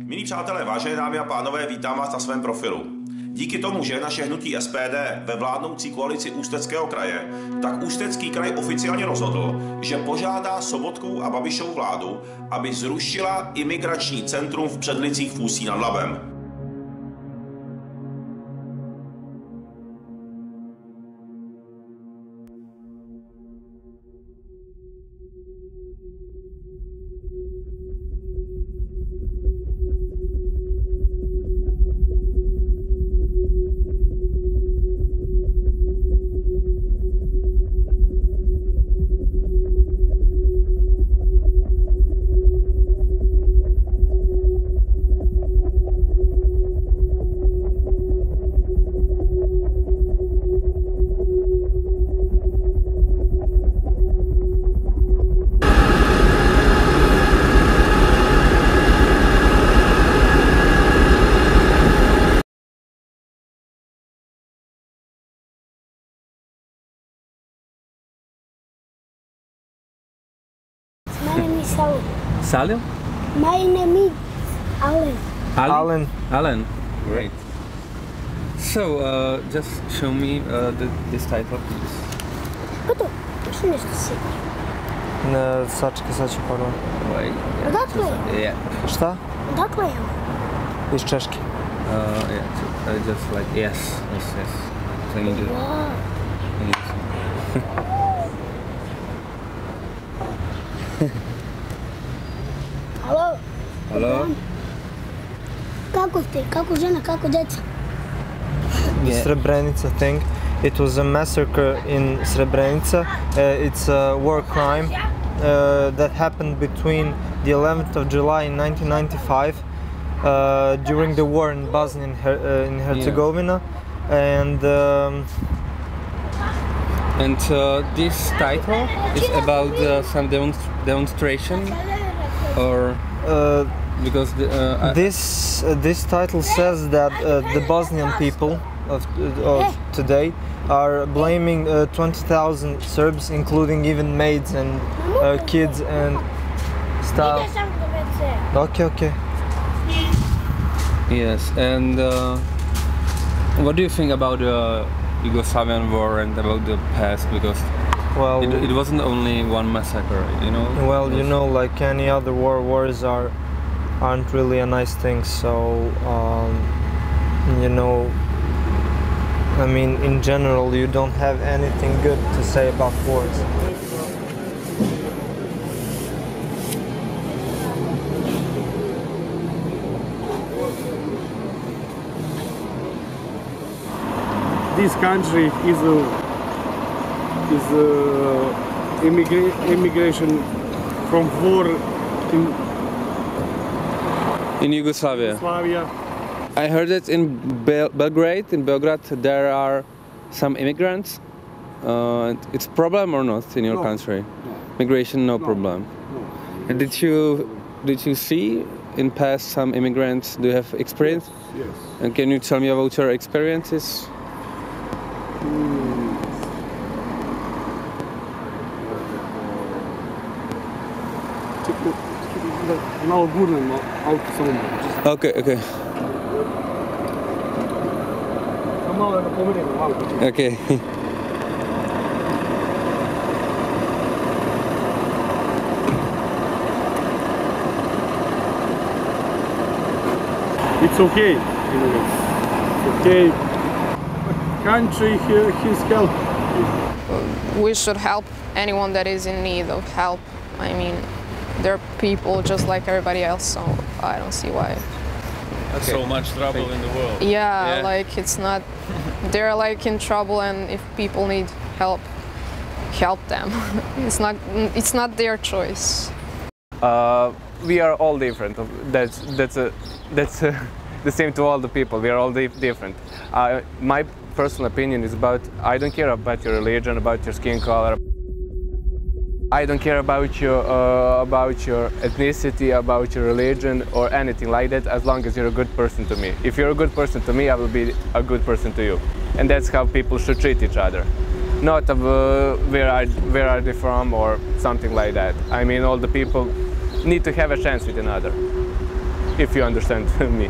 Milí přátelé, vážené dámy a pánové, vítám vás na svém profilu. Díky tomu, že naše hnutí SPD ve vládnoucí koalici Ústeckého kraje, tak Ústecký kraj oficiálně rozhodl, že požádá Sobotkovu a Babišovu vládu, aby zrušila imigrační centrum v Předlicích v Ústí nad Labem. My name is Alan. Salim? My name is Alan. Alan? Alan. Great. So, just show me this title, please. Proto, što nešto si? Sačekaj prvo. Odakle je? Yeah. Šta? Odakle je? Iz Češke. Yeah, just like, yes. So I need to... Wow. Halo? Hello? Kako ste? Kako žena? Kako djeca? Srebrenica thing. It was a massacre in Srebrenica. It's a war crime that happened between the 11th of July in 1995 during the war in Bosnia and Herzegovina. And this title is about some demonstration, or because this title says that the Bosnian people of today are blaming 20,000 Serbs, including even maids and kids and stuff. Okay. Yes, and what do you think about the Yugoslavian war and about the past? Because it wasn't only one massacre, you know. Well, you know, like any other wars aren't really a nice thing. So, you know, I mean, in general, you don't have anything good to say about wars. This country is immigration from war in Yugoslavia. I heard that in Belgrade, there are some immigrants. It's a problem or not in your country? No. Migration, no problem. No. And did you see in past some immigrants? Do you have experience? Yes. And can you tell me about your experiences? Okay. Okay. It's okay. It's okay. Country his help. We should help anyone that is in need of help. I mean, they're people just like everybody else, so I don't see why. Okay. So much trouble in the world. Yeah, like it's not, they're like in trouble, and if people need help, help them. It's not their choice. We are all different. That's the same to all the people. We are all different. My personal opinion is I don't care about your religion, about your skin color. I don't care about your ethnicity, about your religion, or anything like that, as long as you're a good person to me. If you're a good person to me, I will be a good person to you. And that's how people should treat each other. Not where are they from or something like that. I mean, all the people need to have a chance with another. if you understand me.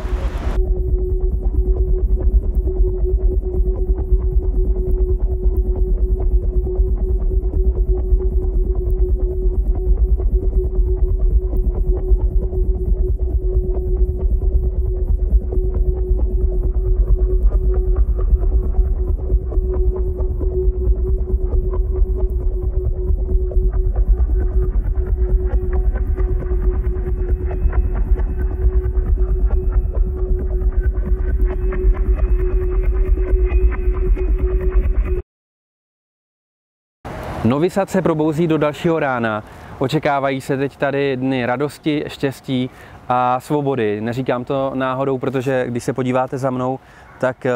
Novi Sad se probouzí do dalšího rána. Očekávají se teď tady dny radosti, štěstí a svobody. Neříkám to náhodou, protože když se podíváte za mnou, tak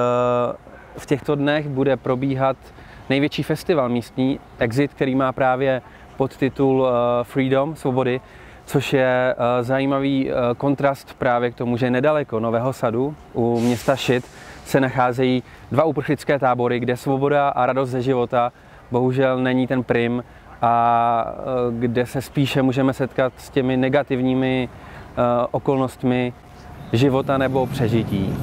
v těchto dnech bude probíhat největší festival místní, Exit, který má právě podtitul Freedom, svobody, což je zajímavý kontrast právě k tomu, že nedaleko Nového Sadu u města Šid se nacházejí dva uprchlické tábory, kde svoboda a radost ze života bohužel není ten prim a kde se spíše můžeme setkat s těmi negativními okolnostmi života nebo přežití.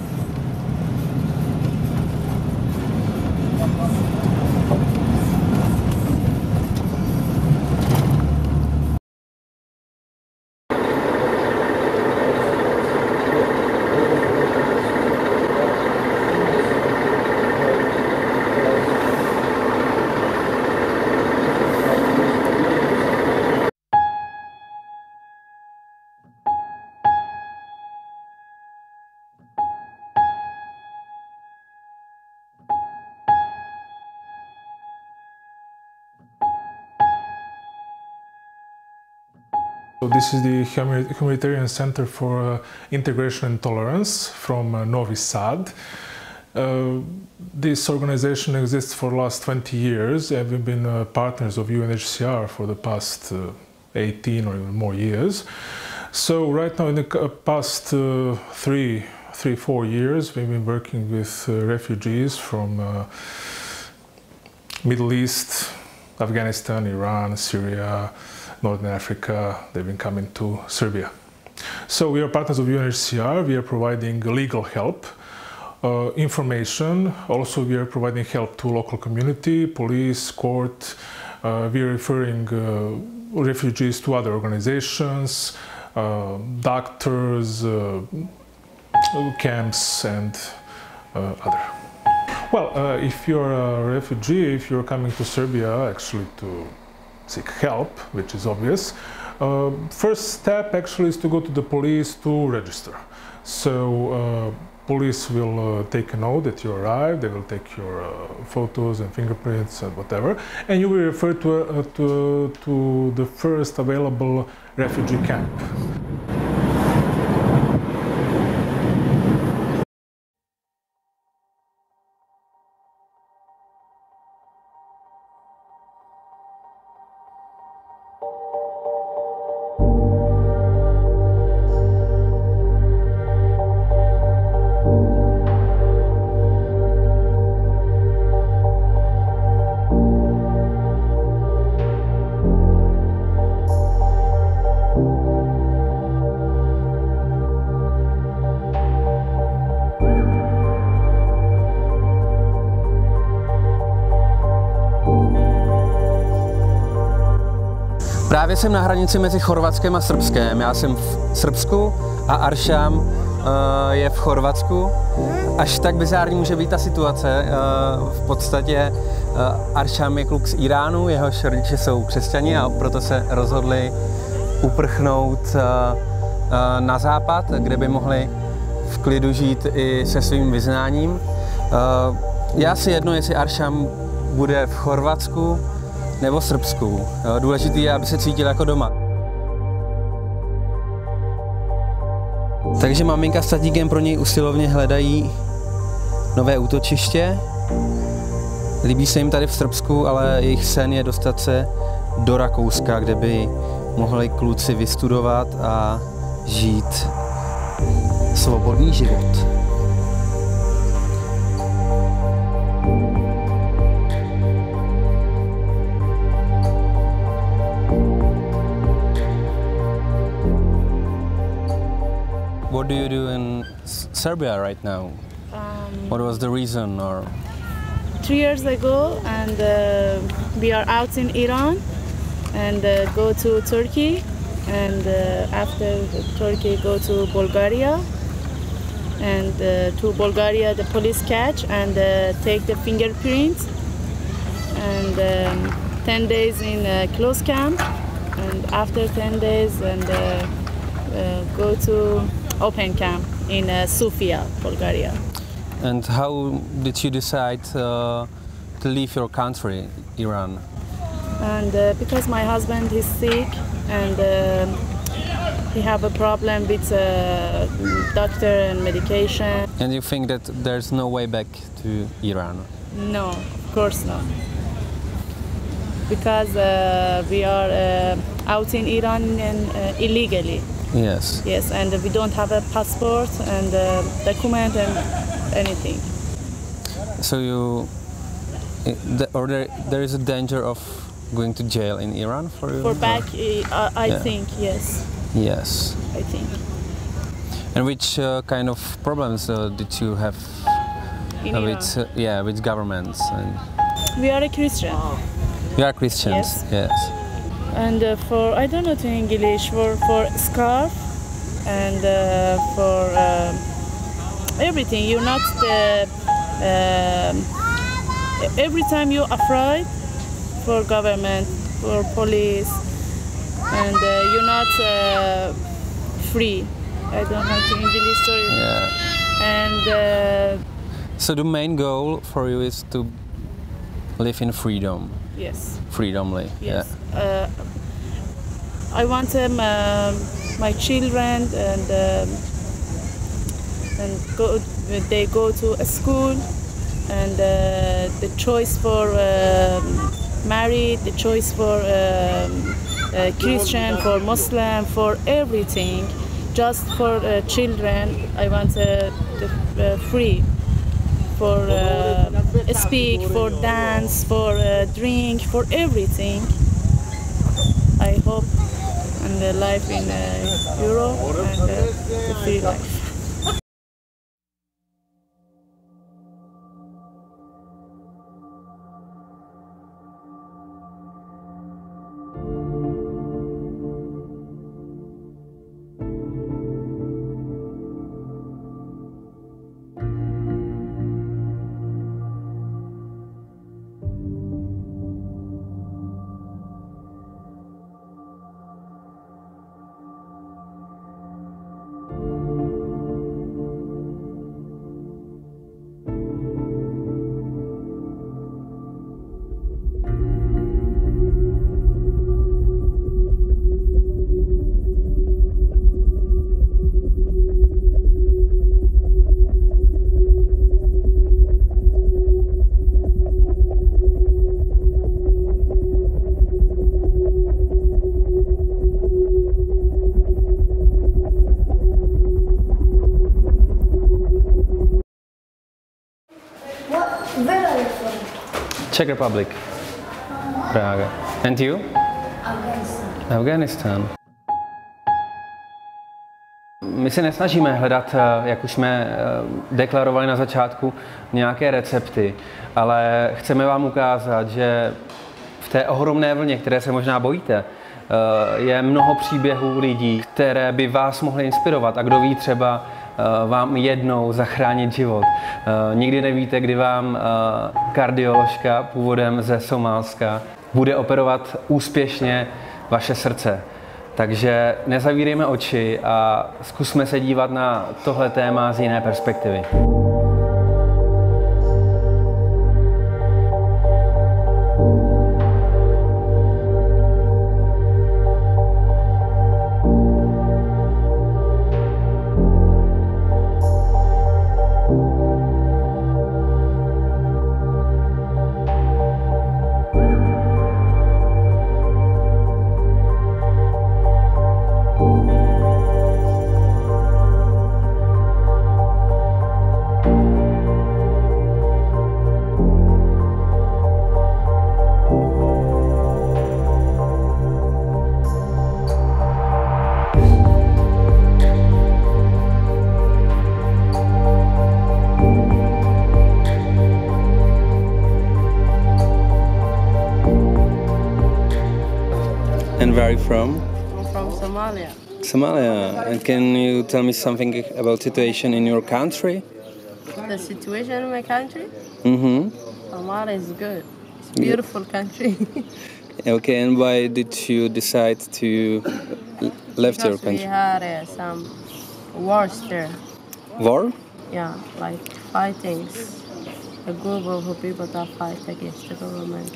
So this is the Humanitarian Center for Integration and Tolerance from Novi Sad. This organization exists for the last 20 years and we've been partners of UNHCR for the past 18 or even more years. So right now in the past 4 years we've been working with refugees from Middle East, Afghanistan, Iran, Syria, Northern Africa. They've been coming to Serbia. So we are partners of UNHCR. We are providing legal help, information. Also we are providing help to local community, police, court. We are referring refugees to other organizations, doctors, camps and other. Well, if you're a refugee, if you're coming to Serbia actually to seek help, which is obvious, first step actually is to go to the police to register. So police will take a note that you arrived, they will take your photos and fingerprints and whatever, and you will be referred to the first available refugee camp. Právě jsem na hranici mezi Chorvatskem a Srbskem. Já jsem v Srbsku a Aršam je v Chorvatsku. Až tak bizární může být ta situace. V podstatě Aršam je kluk z Iránu, jehož rodiče jsou křesťani a proto se rozhodli uprchnout na západ, kde by mohli v klidu žít i se svým vyznáním. Já si jedno, jestli Aršam bude v Chorvatsku nebo Srbsku. Důležité je, aby se cítil jako doma. Takže maminka s tatíkem pro něj usilovně hledají nové útočiště. Líbí se jim tady v Srbsku, ale jejich sen je dostat se do Rakouska, kde by mohli kluci vystudovat a žít svobodný život. what do you do in Serbia right now? What was the reason? Or 3 years ago, and we are out in Iran and go to Turkey, and after Turkey go to Bulgaria, and to Bulgaria the police catch and take the fingerprints, and 10 days in close camp, and after 10 days and go to open camp in Sofia, Bulgaria. and how did you decide to leave your country, Iran? And because my husband is sick and he have a problem with doctor and medication. And you think that there's no way back to Iran? No, of course not. Because we are out in Iran and, illegally. Yes. Yes, and we don't have a passport and document and anything. So there is a danger of going to jail in Iran for you? For back, I Yeah. think, yes. Yes. I think. And which kind of problems did you have In Iran. with governments? And We are a Christian. you are Christians, yes. And for, I don't know in English, for scarf and for everything. You're not, every time you're afraid for government, for police, and you're not free. I don't know the English story. Yeah. And So the main goal for you is to live in freedom. yes. Freedomly. Yes. I want my children and they go to a school, and the choice for married, the choice for Christian, for Muslim, for everything, just for children. I want the free for speak, for dance, for drink, for everything. I hope and the life in Europe and the free life. Where are you from? Czech Republic. Praga. And you? Afghanistan. Afghanistan. My se nesnažíme hledat, jak už jsme deklarovali na začátku, nějaké recepty, ale chceme vám ukázat, že v té ohromné vlně, které se možná bojíte, je mnoho příběhů lidí, které by vás mohly inspirovat a kdo ví, třeba vám jednou zachránit život. Nikdy nevíte, kdy vám kardioložka původem ze Somálska bude operovat úspěšně vaše srdce. Takže nezavírejme oči a zkusme se dívat na tohle téma z jiné perspektivy. are you from? I'm from Somalia. Somalia. And can you tell me something about situation in your country? The situation in my country? Mm-hmm. Somalia is good. It's a beautiful country. Okay, and why did you decide to left your Because we country? had some wars there. War? Yeah, like fightings. A group of people that fight against the government.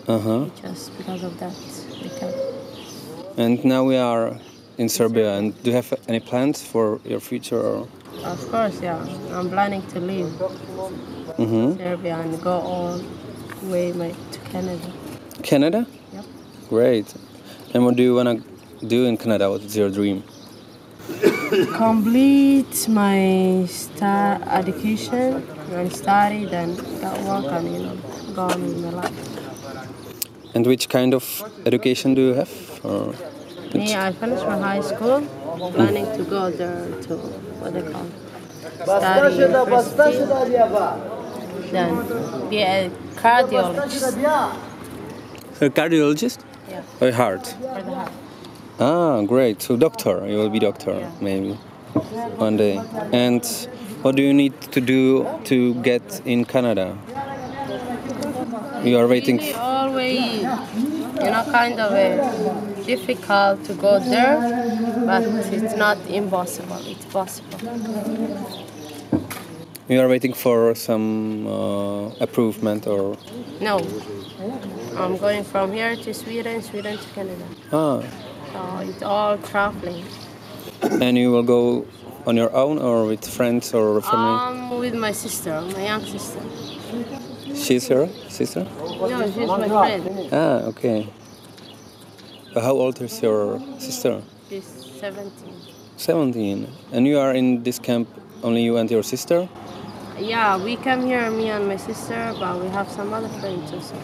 Uh-huh. Just because of that, we can. And now we are in Serbia. And do you have any plans for your future? Or? Of course, yeah. I'm planning to leave Serbia and go all the way to Canada. Canada? Yep. Great. And what do you want to do in Canada? What is your dream? Complete my education and study, then get work and go on in my life. And which kind of education do you have? Or Me, I finished my high school, planning to go there to what they call study university, then be a cardiologist. a cardiologist? Yeah. Or heart? For the heart. Ah, great. So doctor, you will be doctor maybe one day. And what do you need to do to get in Canada? You are waiting. Really always, kind of difficult to go there, but it's not impossible. It's possible. You are waiting for some improvement or? No, I'm going from here to Sweden, Sweden to Canada. Ah. So it's all traveling. And you will go on your own or with friends or family? With my sister, my young sister. She's your sister? No, she's my friend. Ah, okay. How old is your sister? She's 17. 17. And you are in this camp, only you and your sister? Yeah, we come here, me and my sister, but we have some other friends also.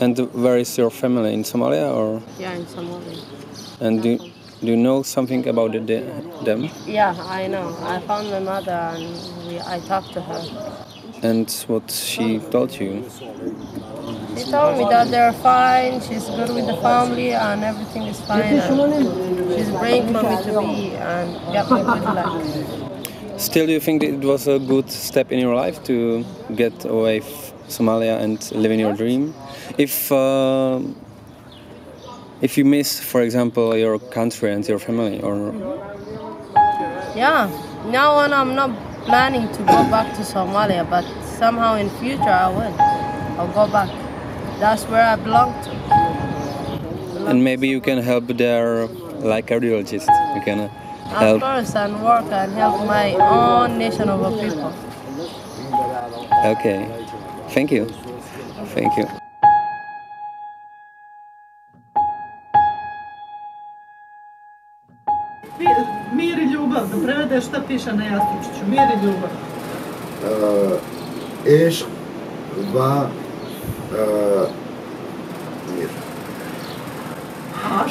And where is your family? In Somalia or? Yeah, in Somalia. And do you know something about them? Yeah, I know. I found my mother and I talked to her. And what she told you? She told me that they're fine, she's good with the family and everything is fine. And she's praying for me to be and get me good luck. Still, do you think it was a good step in your life to get away from Somalia and live in your dream? If you miss, for example, your country and your family, or? Yeah, now on I'm not planning to go back to Somalia, but somehow in future I will. I'll go back. That's where I belong to. And maybe you can help there, like cardiologist. You can help. Of course, and work and help my own nation of people. Okay, thank you. Thank you. Mir i ljubav, da prevedeš šta piše na jastučiću. Mir i ljubav. عشق و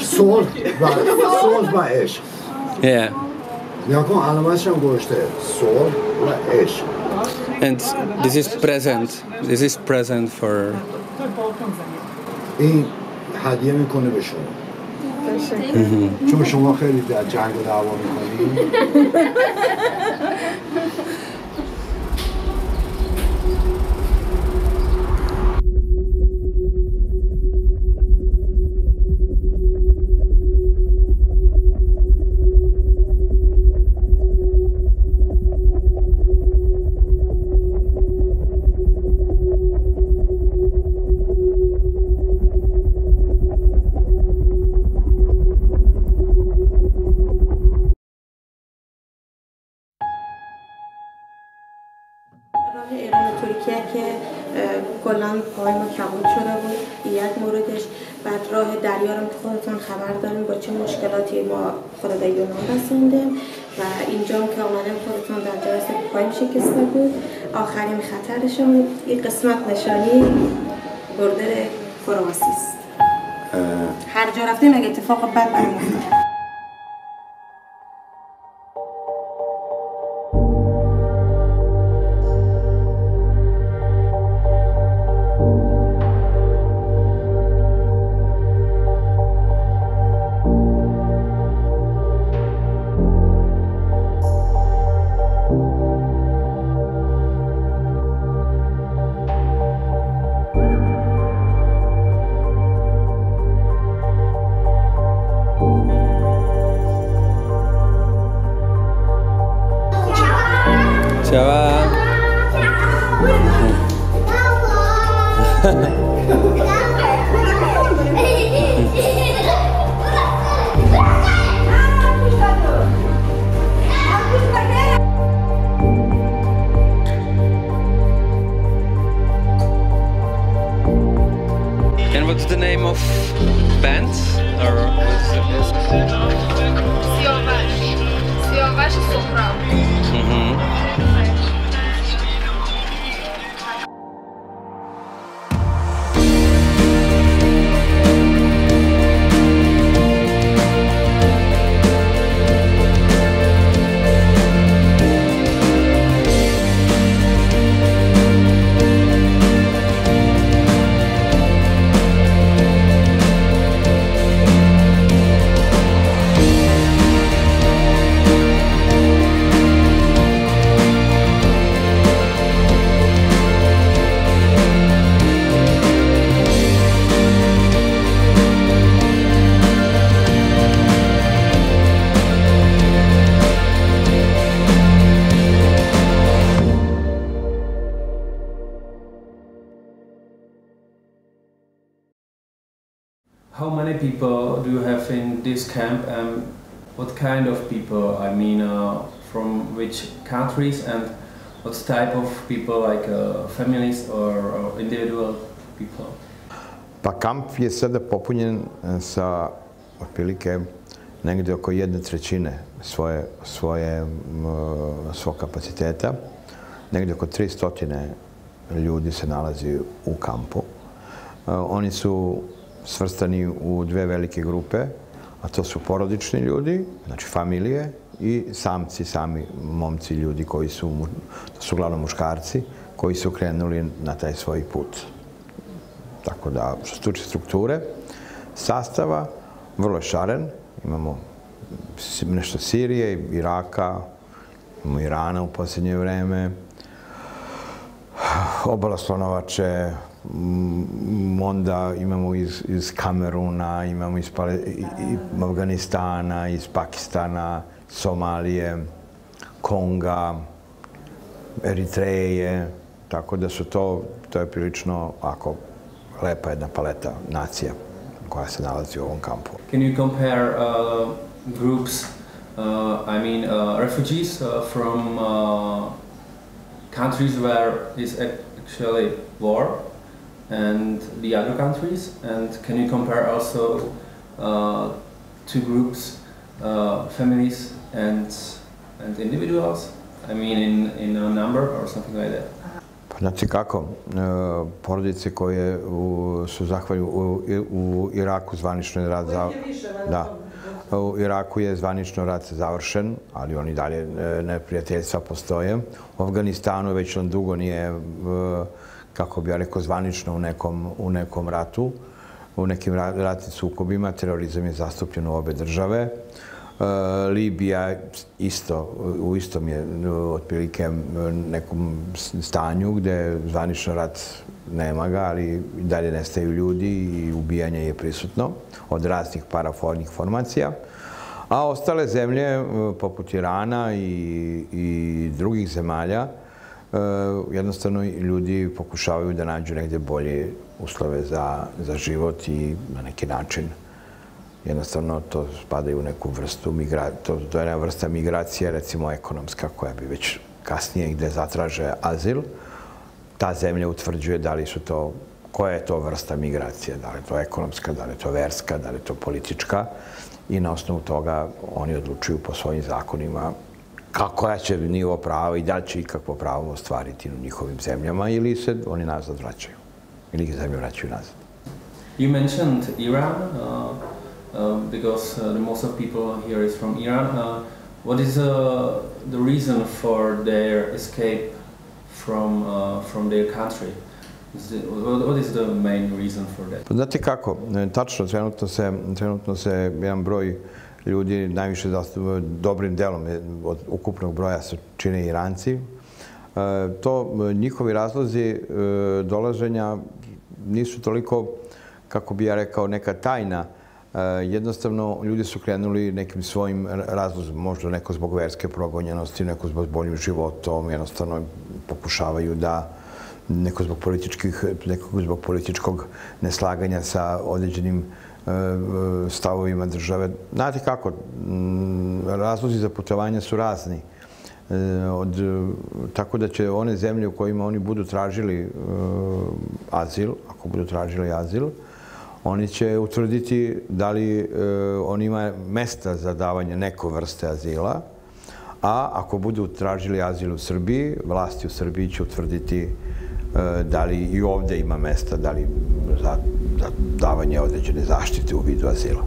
صلح و عشق. Yeah. نیا کن علامتش هم گوشته صلح و عشق. And this is present. This is present for. این هدیه میکنه به شما. چون شما خیلی در جنگ و دعوا میکنید. راه دریا رو خودتون خبر داریم با چه مشکلاتی ما خود به یونان رسوندیم و اینجا که آمدیم خودتون در جلسه پایم شکسته بود. آخرین خطرشون این قسمت نشانی بردر کرواسی است. هر جا رفتیم اگه اتفاق بد نمیفته. And what's the name of band? Or what's the How many people do you have in this camp, and what kind of people? I mean, from which countries, and what type of people, like families or individual people? Pa kamp je sada popunjen sa otprilike negdje oko 1/3 svog kapaciteta. Negdje oko 300 ljudi se nalazi u kampu. Oni su svrstani u dve velike grupe, a to su porodični ljudi, znači familije, i samci, sami momci, ljudi koji su, to su uglavnom muškarci, koji su krenuli na taj svoj put. Tako da, što se tiče strukture, sastava, vrlo je šaren, imamo nešto Sirije, Iraka, imamo Irana u posljednje vreme, obala Slonovače, onda imamo iz Kameruna, imamo iz Afganistana, iz Pakistana, Somalije, Konga, Eritreje, tako da su to je prilično lepa jedna paleta nacija koja se nalazi u ovom kampu. Can you compare groups, I mean refugees from countries where is actually war and the other countries, and can you compare also two groups, families and individuals? I mean in a number or something like that. Znači kako, porodice koje su zahvaljene u Iraku zvanično je rat u Iraku je zvanično rat završen, ali oni dalje neprijateljstva postoje. U Afganistanu već on dugo nije, kako bi ja rekao, zvanično u nekom ratu, u nekim ratnim sukobima. Terorizam je zastupljen u obe države. Libija isto, u istom je otprilike nekom stanju gdje zvanično rat nema ga, ali dalje nestaju ljudi i ubijanje je prisutno od raznih paravojnih formacija. A ostale zemlje, poput Irana i drugih zemalja, jednostavno ljudi pokušavaju da nađu negdje bolje uslove za život i na neki način jednostavno to spada u neku vrstu to je jedna vrsta migracije, recimo ekonomska, koja bi već kasnije gdje zatraže azil. Ta zemlja utvrđuje da li su to, koja je to vrsta migracije, da li je to ekonomska, da li je to verska, da li je to politička, i na osnovu toga oni odlučuju po svojim zakonima koja će nivo prava i da li će ikakvo pravo ostvariti u njihovim zemljama, ili se oni nazad vraćaju, ili ih zemlje vraćaju nazad. You mentioned Iran, because the most of people here is from Iran. What is the reason for their escape from their country? What is the main reason for that? Znate kako, tačno, trenutno se jedan broj ljudi, najviše dobrim delom od ukupnog broja se čine Iranci. To njihovi razlozi dolaženja nisu toliko, kako bi ja rekao, neka tajna. Jednostavno, ljudi su krenuli nekim svojim razlozima, možda neko zbog verske progonjenosti, neko zbog boljim životom, jednostavno pokušavaju da neko zbog političkog neslaganja sa određenim stavovima države. Znate kako, razlozi za putovanje su razni. Tako da će one zemlje u kojima oni budu tražili azil, ako budu tražili azil, oni će utvrditi da li on ima mesta za davanje neko vrste azila, a ako budu tražili azil u Srbiji, vlasti u Srbiji će utvrditi da li i ovdje ima mesta, da li za davanje određene zaštite u vidu azila.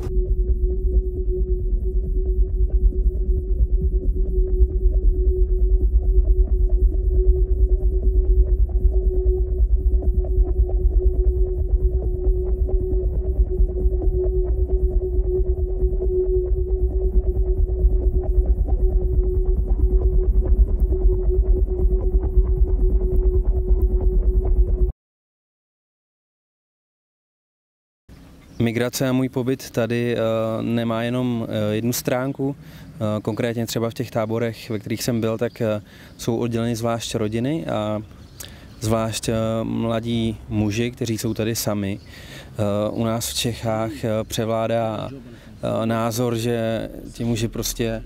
Migrace a můj pobyt tady nemá jenom jednu stránku. Konkrétně třeba v těch táborech, ve kterých jsem byl, tak jsou odděleny zvlášť rodiny a zvlášť mladí muži, kteří jsou tady sami. U nás v Čechách převládá názor, že ti muži prostě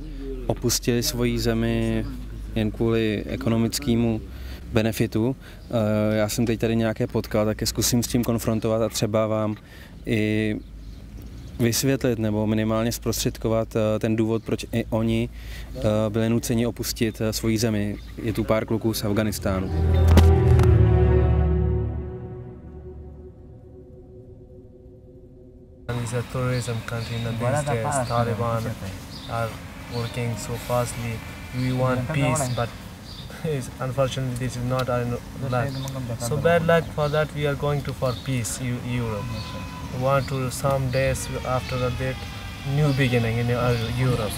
opustili svoji zemi jen kvůli ekonomickému benefitu. Já jsem teď tady nějaké potkal, tak je zkusím s tím konfrontovat a třeba vám i vysvětlit nebo minimálně zprostředkovat ten důvod, proč i oni byli nuceni opustit svoji zemi. Je tu pár kluků z Afghánistánu. It's a tourism country in these days. Taliban are working so fastly. We want peace, but unfortunately this is not our luck. So bad luck for that we are going to for peace, Europe. We want to some days after that new beginning in Europe.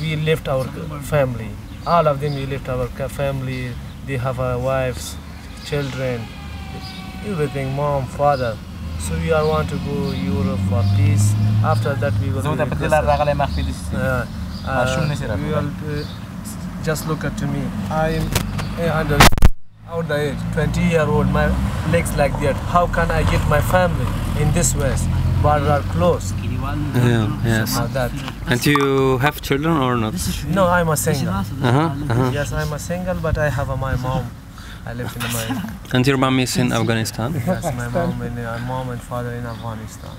We left our family. All of them we left our family. They have wives, children, everything, mom, father. So we all want to go Europe for peace. After that we will just look at me. I am out the age, 20-year-old, my legs like that. How can I get my family in this West? Borders are closed. Yes. And you have children or not? No, I'm a single. Yes, I'm a single, but I have my mom. I live in my... And your mom is in Afghanistan? Yes, my mom and father in Afghanistan.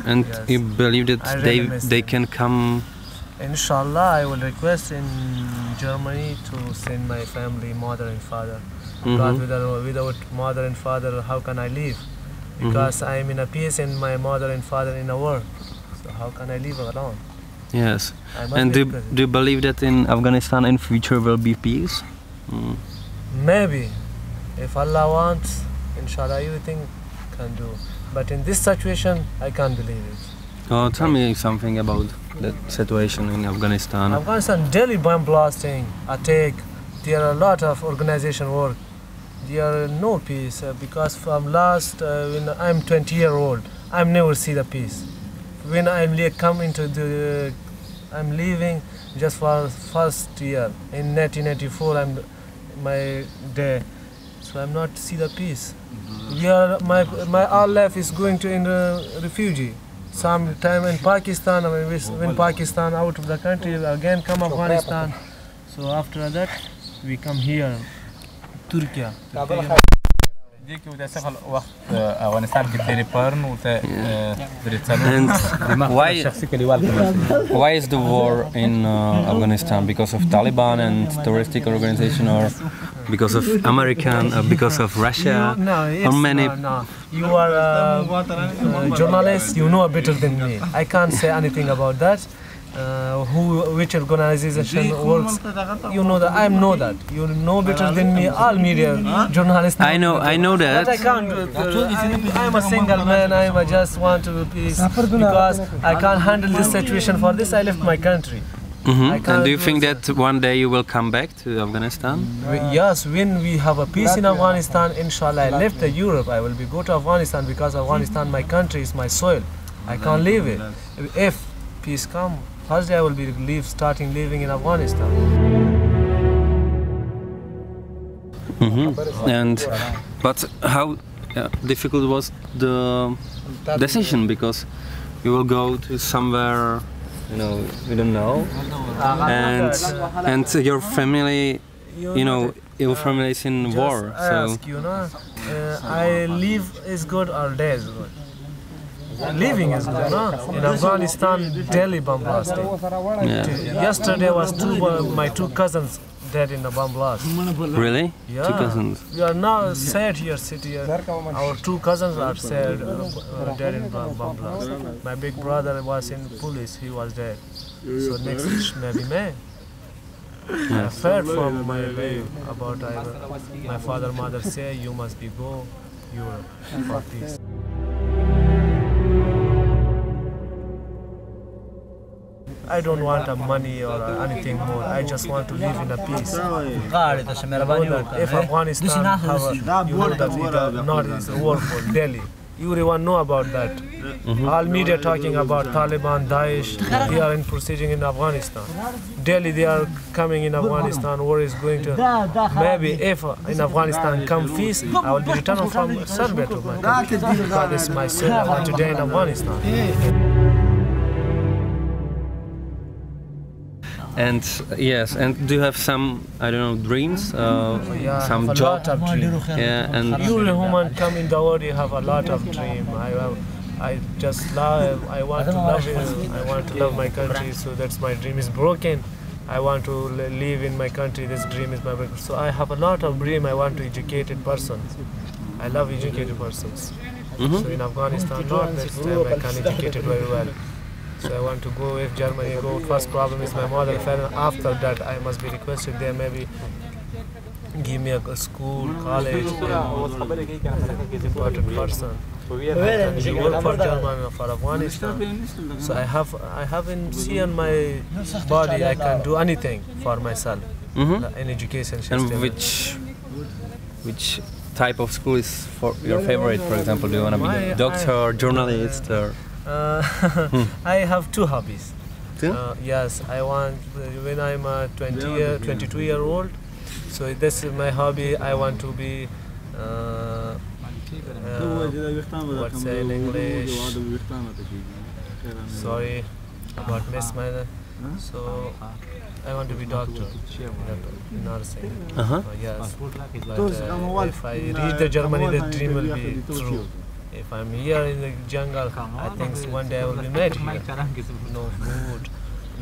And yes. You believe that they can come? Inshallah, I will request in Germany to send my family, mother and father. Because without mother and father, how can I live? Because I am in a peace and my mother and father in a war. So how can I live alone? Yes. And do you believe that in Afghanistan in future will be peace? Maybe. If Allah wants, inshallah, everything can do. But in this situation, I can't believe it. Oh, tell me something about that situation in Afghanistan. Afghanistan, daily bomb blasting, attack. There are a lot of organization work. There are no peace because from last, when I'm 20-year-old, I've never seen the peace. When I'm leaving just for first year in 1994, I'm my day, so I'm not see the peace. We are my all life is going to in refugee. Some time in Pakistan, when Pakistan out of the country, again come Afghanistan. So after that, we come here, Turkey. And why is the war in Afghanistan? Because of Taliban and terroristic organization, or because of American, because of Russia? No, no. You are a journalist, you know better than me. I can't say anything about that. Which organization works, you know that. I know that. You know better than me. All media journalists. I know that. But I can't. I'm a single man. I just want to be peace because I can't handle this situation. For this, I left my country. And do you think that one day you will come back to Afghanistan? Yes, when we have a peace in Afghanistan, inshallah, I left Europe. I will go to Afghanistan because Afghanistan, my country, is my soil. I can't leave it. If peace comes, first day I will be starting living in Afghanistan. But how difficult was the decision? Because you will go to somewhere, you know, you don't know, and your family, you know, your family is in war. So ask, you know, I live is good or day is good. Living is good, no? In Afghanistan, Delhi bomb blasting. Yesterday was my two cousins dead in a bomb blast. Really? Yeah. 2 cousins. We are now sad here, city. Our 2 cousins are sad, dead in bomb blast. My big brother was in police. He was dead. So next maybe May. I heard from my way about my father, mother say you must be go Europe for peace. I don't want money or anything more. I just want to live in a peace. If Afghanistan have you know that the north is war for Delhi. Everyone know about that. All media talking about Taliban, Daesh. They are in proceeding in Afghanistan. Delhi, they are coming in Afghanistan. War is going to. Maybe if in Afghanistan come peace, I will be returned from Serbia to my country. Because it's my son. I want to die in Afghanistan. And yes, and do you have some, I don't know, dreams? Some job? Lot of dreams. Yeah, and every human come in the world, you have a lot of dreams. I just love. I want to love it. I want to love my country. So that's my dream is broken. I want to live in my country. This dream is my break. So I have a lot of dream. I want to educated persons. I love educated persons. So in Afghanistan, not next time I can educate it very well. So I want to go if Germany go. First problem is my mother. After that, I must be requested there maybe give me a school, college, and important person. And work for Germany, for Afghanistan. So I haven't seen my body. I can do anything for myself. In education system. And which type of school is for your favorite? For example, do you want to be a doctor, journalist, or? I have 2 hobbies. 2? Yes, I want when I'm 22 year old. So this is my hobby. I want to be what's say in English? Sorry about miss my. So I want to be doctor, nursing. Yes, but if I reach the Germany, the dream will be true. If I'm here in the jungle, I think one day I will be made here. No food,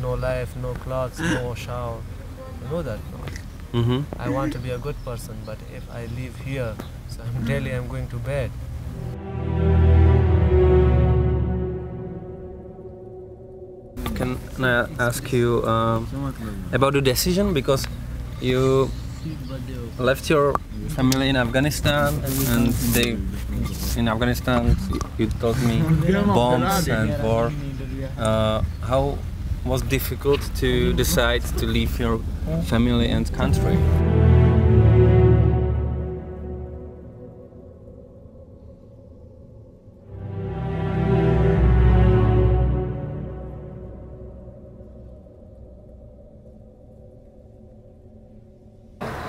no life, no clothes, no shower. You know that, no? I want to be a good person, but if I live here, so daily I'm going to bed. Can I ask you about the decision? Because you left your family in Afghanistan, and in Afghanistan, you told me, bombs and war. How was it difficult to decide to leave your family and country?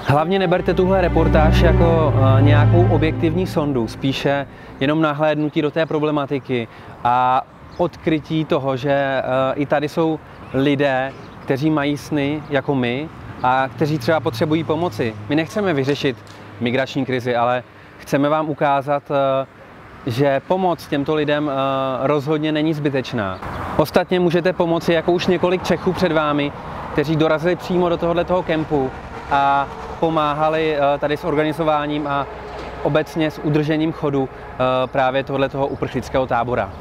Hlavně neberte tuhle reportáž jako nějakou objektivní sondu, spíše jenom nahlédnutí do té problematiky a odkrytí toho, že i tady jsou lidé, kteří mají sny jako my a kteří třeba potřebují pomoci. My nechceme vyřešit migrační krizi, ale chceme vám ukázat, že pomoc těmto lidem rozhodně není zbytečná. Ostatně můžete pomoci jako už několik Čechů před vámi, kteří dorazili přímo do tohoto kempu a pomáhali tady s organizováním a obecně s udržením chodu právě tohoto uprchlického tábora.